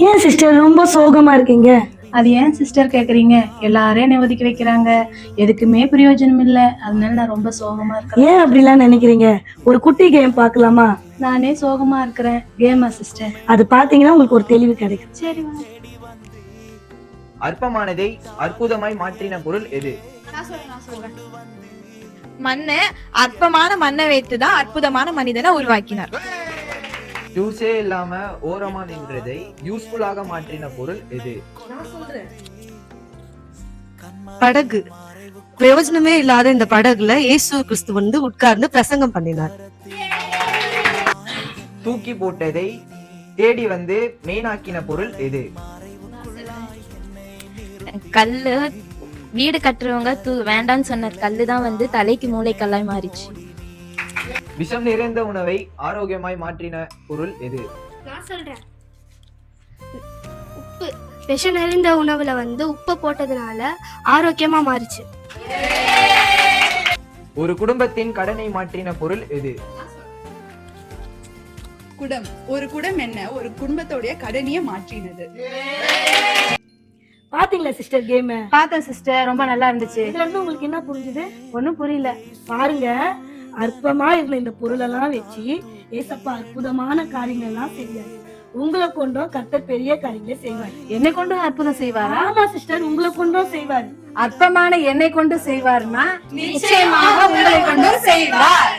ஏன் சிஸ்டர் ரொம்ப சோகமா இருக்கீங்க? அது ஏன் சிஸ்டர் கேக்குறீங்க? எல்லாரும் என்னை ஒதுக்கி வைக்கிறாங்க, எதுக்குமே பிரயோஜனம் இல்ல. அதனால நான் ரொம்ப சோகமா இருக்கேன். ஏன் அப்படிலாம் நினைக்கிறீங்க? ஒரு குட்டி கேம் பார்க்கலாமா? நானே சோகமா இருக்கிறேன். கேமா சிஸ்டர்? அது பாத்தீங்கன்னா உங்களுக்கு ஒரு தெளிவு கிடைக்கும். சரி வா. அற்பமானதை அற்புதமாய் மாற்றின பொருள் எது? நான் சொல்றேன். மண்ணு, அற்பமான மண்ணை வைத்துதான் அற்புதமான மனிதனை உருவாக்கினார். யூஸே இல்லாம ஓரமா நின்றதை யூஸ்ஃபுல்லாக மாற்றின பொருள் எது? படகு. பிரயோஜனமே இல்லாத இந்த படகுல இயேசு கிறிஸ்து உட்கார்ந்து பிரசங்கம் பண்ணினார். தூக்கி போட்டதை தேடி வந்து மேனாக்கின பொருள் எது? கல்லு. வீடு கட்டுறவங்க வேண்டாம்னு சொன்ன கல்லு தான் வந்து தலைக்கு மூளைக்கல்லாய் மாறிச்சு. விஷம் நிறைந்த உணவை ஆரோக்கியமாய் மாற்றின பொருள் எது? நான் சொல்றேன். உப்பு. விஷம் நிறைந்த உணவுல உப்பு போட்டதுனால ஆரோக்கியமா மாறிச்சு. ஒரு குடும்பத்தின் கடனை மாற்றின பொருள் எது? குடம். ஒரு குடம் என்ன ஒரு குடும்பத்தோடைய கடனையே மாற்றினது. பாத்தீங்களா சிஸ்டர் கேம்? பார்த்தேன் சிஸ்டர், ரொம்ப நல்லா இருந்துச்சு. இதுல இருந்து உங்களுக்கு என்ன புரிஞ்சுது? ஒன்னும் புரியல. பாருங்க, அற்பமா இருந்த இந்த பொருளெல்லாம் வச்சு ஏசப்பா அற்புதமான காரியங்கள் எல்லாம் செய்வாரு. உங்களை கொண்டும் கர்த்தர் பெரிய காரியங்களை செய்வாரு. என்னை கொண்டு அற்புதம் செய்வாரா? ஆமா சிஸ்டர், உங்களை கொண்டும் செய்வாரு. அற்பமான என்னை கொண்டு செய்வாருன்னா நிச்சயமாக உங்களை கொண்டு செய்வார்.